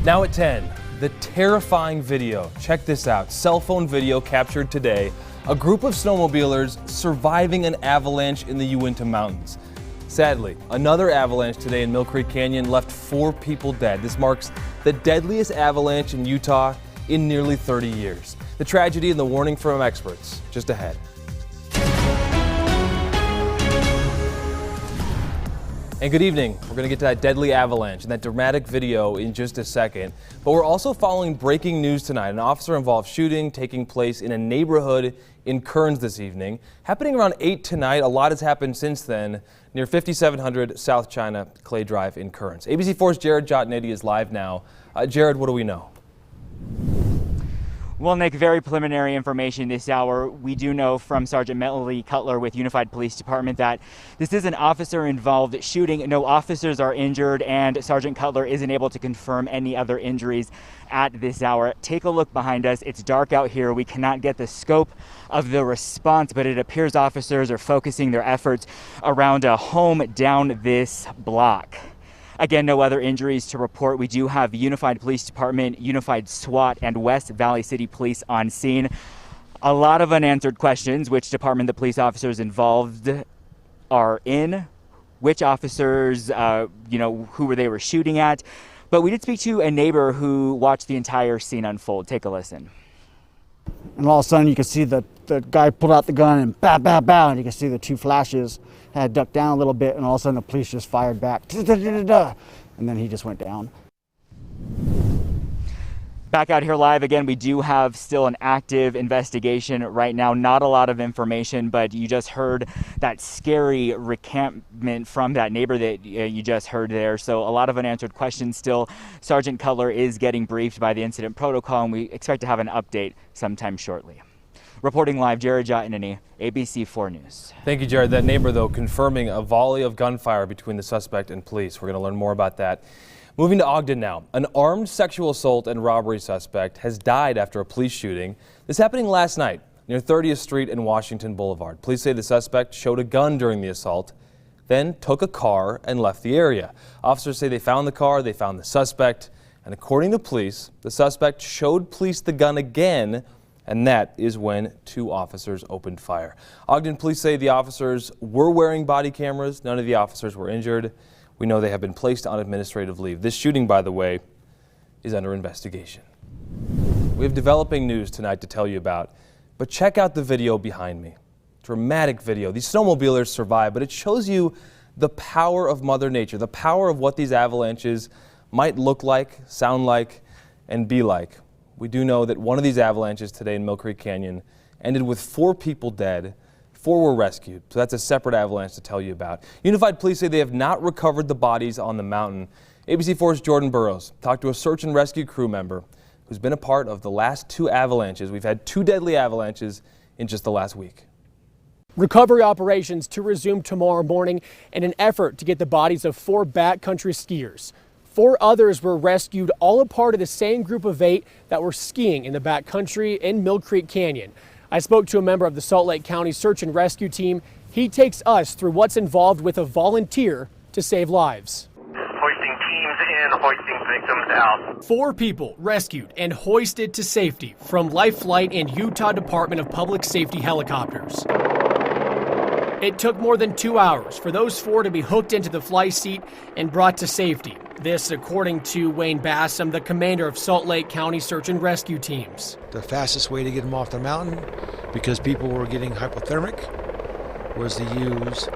Now at 10, the terrifying video. Check this out. Cell phone video captured today. A group of snowmobilers surviving an avalanche in the Uinta Mountains. Sadly, another avalanche today in Mill Creek Canyon left 4 people dead. This marks the deadliest avalanche in Utah in nearly 30 years. The tragedy and the warning from experts just ahead. And good evening. We're going to get to that deadly avalanche and that dramatic video in just a second. But we're also following breaking news tonight. An officer-involved shooting taking place in a neighborhood in Kearns this evening. Happening around 8 tonight. A lot has happened since then near 5700 South China Clay Drive in Kearns. ABC4's Jared Jotnitty is live now. Jared, what do we know? Well, Nick, very preliminary information this hour. We do know from Sergeant Melody Cutler with Unified Police Department that this is an officer-involved shooting. No officers are injured, and Sergeant Cutler isn't able to confirm any other injuries at this hour. Take a look behind us. It's dark out here. We cannot get the scope of the response, but it appears officers are focusing their efforts around a home down this block. Again, no other injuries to report. We do have Unified Police Department, Unified SWAT, and West Valley City Police on scene. A lot of unanswered questions. Which department the police officers involved are in, which officers, who they were shooting at. But we did speak to a neighbor who watched the entire scene unfold. Take a listen. And all of a sudden you can see the guy pulled out the gun and bow, bow, bow, and you can see the 2 flashes. Had ducked down a little bit, and all of a sudden the police just fired back. And then he just went down. Back out here live again, we do have still an active investigation right now. Not a lot of information, but you just heard that scary recantment from that neighbor that you just heard there. So a lot of unanswered questions still. Sergeant Cutler is getting briefed by the incident protocol, and we expect to have an update sometime shortly. Reporting live, Jared Jotnitty, ABC4 News. Thank you, Jared. That neighbor, though, confirming a volley of gunfire between the suspect and police. We're going to learn more about that. Moving to Ogden now. An armed sexual assault and robbery suspect has died after a police shooting. This happening last night near 30th Street and Washington Boulevard. Police say the suspect showed a gun during the assault, then took a car and left the area. Officers say they found the car, they found the suspect, and according to police, the suspect showed police the gun again, and that is when 2 officers opened fire. Ogden police say the officers were wearing body cameras. None of the officers were injured. We know they have been placed on administrative leave. This shooting, by the way, is under investigation. We have developing news tonight to tell you about, but check out the video behind me. Dramatic video. These snowmobilers survived, but it shows you the power of Mother Nature, the power of what these avalanches might look like, sound like, and be like. We do know that one of these avalanches today in Mill Creek Canyon ended with 4 people dead. 4 were rescued, so that's a separate avalanche to tell you about. Unified Police say they have not recovered the bodies on the mountain. ABC4's Jordan Burrows talked to a search and rescue crew member who's been a part of the last 2 avalanches. We've had 2 deadly avalanches in just the last week. Recovery operations to resume tomorrow morning in an effort to get the bodies of 4 backcountry skiers. 4 others were rescued, all a part of the same group of 8 that were skiing in the backcountry in Mill Creek Canyon. I spoke to a member of the Salt Lake County Search and Rescue Team. He takes us through what's involved with a volunteer to save lives. Hoisting teams in, hoisting victims out. 4 people rescued and hoisted to safety from Life Flight and Utah Department of Public Safety helicopters. It took more than 2 hours for those 4 to be hooked into the fly seat and brought to safety. This, according to Wayne Bassam, the commander of Salt Lake County Search and Rescue Teams. The fastest way to get them off the mountain, because people were getting hypothermic, was to use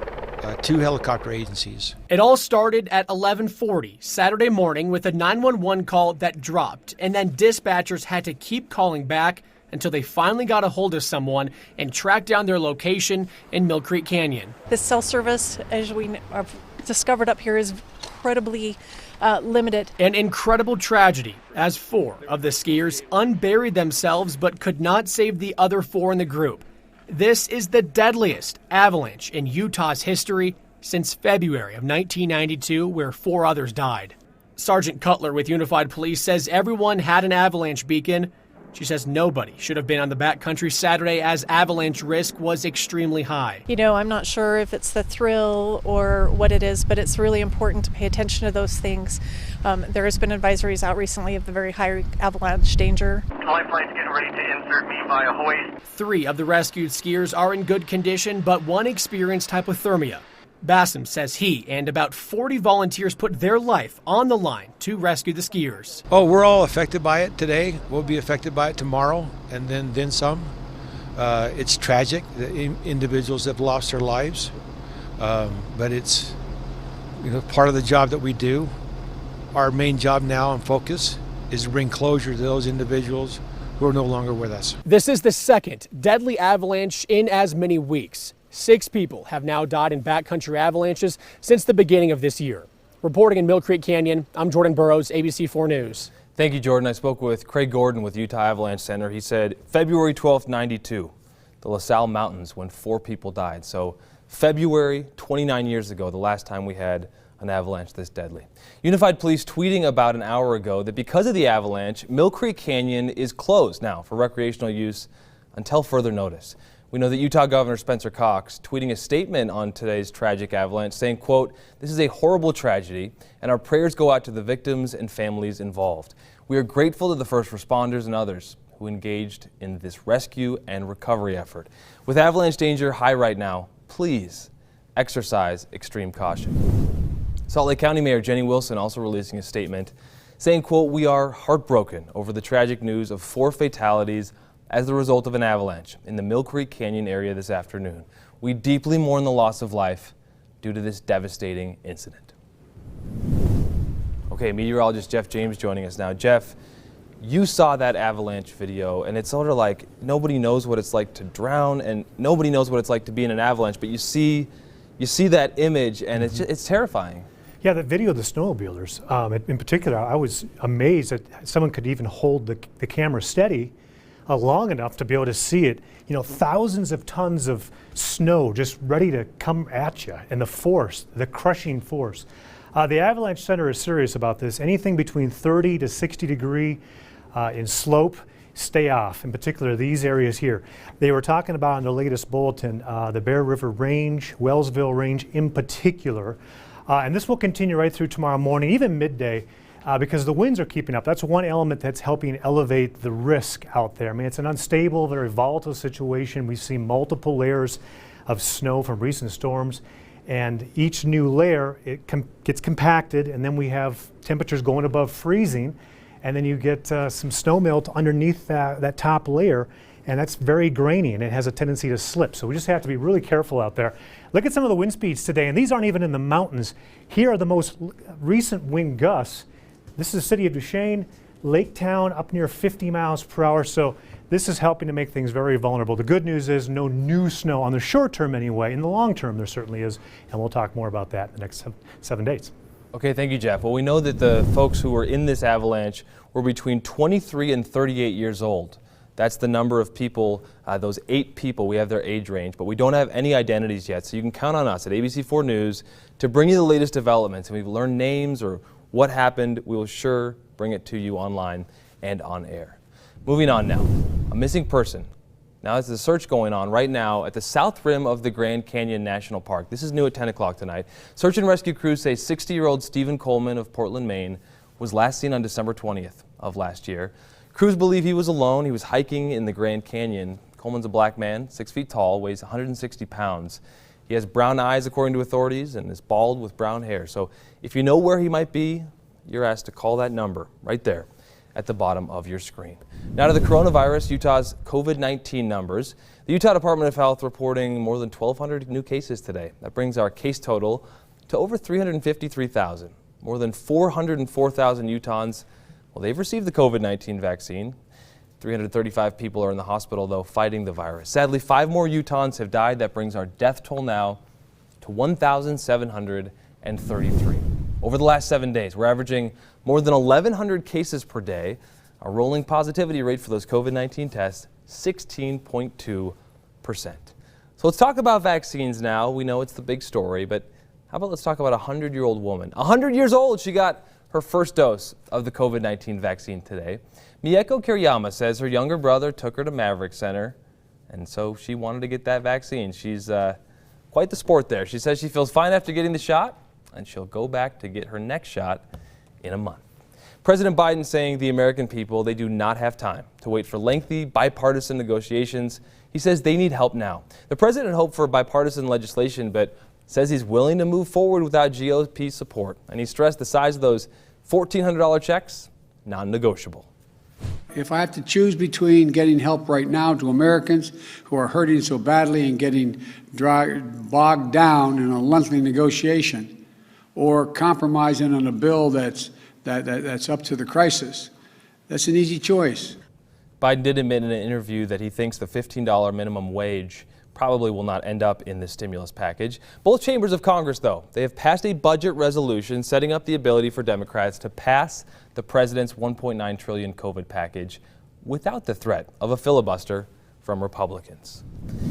2 helicopter agencies. It all started at 11:40 Saturday morning with a 911 call that dropped, and then dispatchers had to keep calling back until they finally got a hold of someone and tracked down their location in Mill Creek Canyon. The cell service, as we have discovered up here, is incredibly limited. An incredible tragedy as 4 of the skiers unburied themselves but could not save the other 4 in the group. This is the deadliest avalanche in Utah's history since February of 1992, where 4 others died. Sergeant Cutler with Unified Police says everyone had an avalanche beacon, She says nobody should have been on the backcountry Saturday as avalanche risk was extremely high. You know, I'm not sure if it's the thrill or what it is, but it's really important to pay attention to those things. There has been advisories out recently of the very high avalanche danger. Lifeline's getting ready to insert me via hoist. 3 of the rescued skiers are in good condition, but one experienced hypothermia. Bassem says he and about 40 volunteers put their life on the line to rescue the skiers. Oh, we're all affected by it today. We'll be affected by it tomorrow, and then some. It's tragic that individuals have lost their lives, but it's part of the job that we do. Our main job now and focus is to bring closure to those individuals who are no longer with us. This is the second deadly avalanche in as many weeks. 6 people have now died in backcountry avalanches since the beginning of this year. Reporting in Mill Creek Canyon, I'm Jordan Burrows, ABC4 News. Thank you, Jordan. I spoke with Craig Gordon with Utah Avalanche Center. He said February 12th, 92, the LaSalle Mountains, when 4 people died. So February, 29 years ago, the last time we had an avalanche this deadly. Unified Police tweeting about an hour ago that because of the avalanche, Mill Creek Canyon is closed now for recreational use until further notice. We know that Utah Governor Spencer Cox tweeting a statement on today's tragic avalanche saying, quote, "This is a horrible tragedy and our prayers go out to the victims and families involved. We are grateful to the first responders and others who engaged in this rescue and recovery effort. With avalanche danger high right now, please exercise extreme caution." Salt Lake County Mayor Jenny Wilson also releasing a statement saying, quote, "We are heartbroken over the tragic news of 4 fatalities as the result of an avalanche in the Mill Creek Canyon area this afternoon. We deeply mourn the loss of life due to this devastating incident." Okay, meteorologist Jeff James joining us now. Jeff, you saw that avalanche video, and it's sort of like nobody knows what it's like to drown, and nobody knows what it's like to be in an avalanche, but you see that image, and it's terrifying. Yeah, the video of the snowmobilers, in particular, I was amazed that someone could even hold the camera steady long enough to be able to see it. You know, thousands of tons of snow just ready to come at you, and the force, the crushing force. The Avalanche Center is serious about this. Anything between 30 to 60 degree in slope, stay off, in particular these areas here. They were talking about in the latest bulletin, the Bear River Range, Wellsville Range in particular, and this will continue right through tomorrow morning, even midday, because the winds are keeping up. That's one element that's helping elevate the risk out there. I mean, it's an unstable, very volatile situation. We've seen multiple layers of snow from recent storms, and each new layer, gets compacted, and then we have temperatures going above freezing, and then you get some snow melt underneath that top layer, and that's very grainy, and it has a tendency to slip. So we just have to be really careful out there. Look at some of the wind speeds today, and these aren't even in the mountains. Here are the most recent wind gusts. This is the city of Duchesne, Lake Town, up near 50 miles per hour. So this is helping to make things very vulnerable. The good news is no new snow on the short term anyway. In the long term, there certainly is, and we'll talk more about that in the next 7 days. Okay, thank you, Jeff. Well, we know that the folks who were in this avalanche were between 23 and 38 years old. That's the number of people, those 8 people, we have their age range, but we don't have any identities yet. So you can count on us at ABC4 News to bring you the latest developments. And we've learned names or what happened, we will sure bring it to you online and on air. Moving on now, a missing person. Now there's a search going on right now at the south rim of the Grand Canyon National Park. This is new at 10 o'clock tonight. Search and rescue crews say 60-year-old Stephen Coleman of Portland, Maine was last seen on December 20th of last year. Crews believe he was alone. He was hiking in the Grand Canyon. Coleman's a black man, 6 feet tall, weighs 160 pounds. He has brown eyes, according to authorities, and is bald with brown hair. So if you know where he might be, you're asked to call that number right there at the bottom of your screen. Now to the coronavirus, Utah's COVID-19 numbers. The Utah Department of Health reporting more than 1,200 new cases today. That brings our case total to over 353,000. More than 404,000 Utahns, well, they've received the COVID-19 vaccine. 335 people are in the hospital, though, fighting the virus. Sadly, 5 more Utahns have died. That brings our death toll now to 1,733. Over the last 7 days, we're averaging more than 1,100 cases per day. Our rolling positivity rate for those COVID-19 tests, 16.2%. So let's talk about vaccines now. We know it's the big story, but how about let's talk about a 100-year-old woman. 100 years old, she got her first dose of the COVID-19 vaccine today. Mieko Kiriyama says her younger brother took her to Maverick Center, and so she wanted to get that vaccine. She's quite the sport there. She says she feels fine after getting the shot, and she'll go back to get her next shot in a month. President Biden saying the American people, they do not have time to wait for lengthy bipartisan negotiations. He says they need help now. The president hoped for bipartisan legislation, but says he's willing to move forward without GOP support. And he stressed the size of those $1,400 checks, non-negotiable. If I have to choose between getting help right now to Americans who are hurting so badly and getting bogged down in a lengthy negotiation, or compromising on a bill that's up to the crisis, that's an easy choice. Biden did admit in an interview that he thinks the $15 minimum wage probably will not end up in this stimulus package. Both chambers of Congress, though, they have passed a budget resolution setting up the ability for Democrats to pass the president's $1.9 trillion COVID package without the threat of a filibuster from Republicans.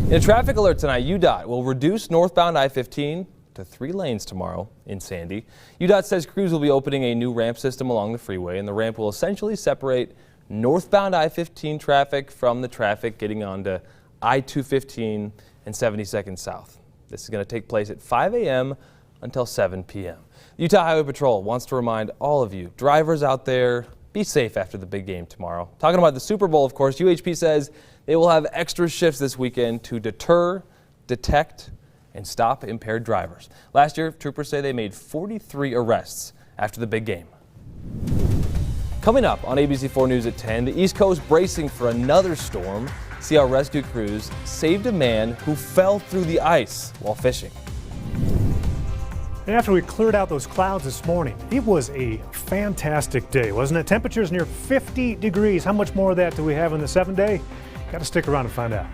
In a traffic alert tonight, UDOT will reduce northbound I-15 to 3 lanes tomorrow in Sandy. UDOT says crews will be opening a new ramp system along the freeway, and the ramp will essentially separate northbound I-15 traffic from the traffic getting onto I-215 and 72nd South. This is going to take place at 5 a.m. until 7 p.m. Utah Highway Patrol wants to remind all of you, drivers out there, be safe after the big game tomorrow. Talking about the Super Bowl, of course, UHP says they will have extra shifts this weekend to deter, detect, and stop impaired drivers. Last year, troopers say they made 43 arrests after the big game. Coming up on ABC4 News at 10, the East Coast bracing for another storm. See how rescue crews saved a man who fell through the ice while fishing. And after we cleared out those clouds this morning, it was a fantastic day, wasn't it? Temperatures near 50 degrees. How much more of that do we have in the 7-day? Got to stick around and find out.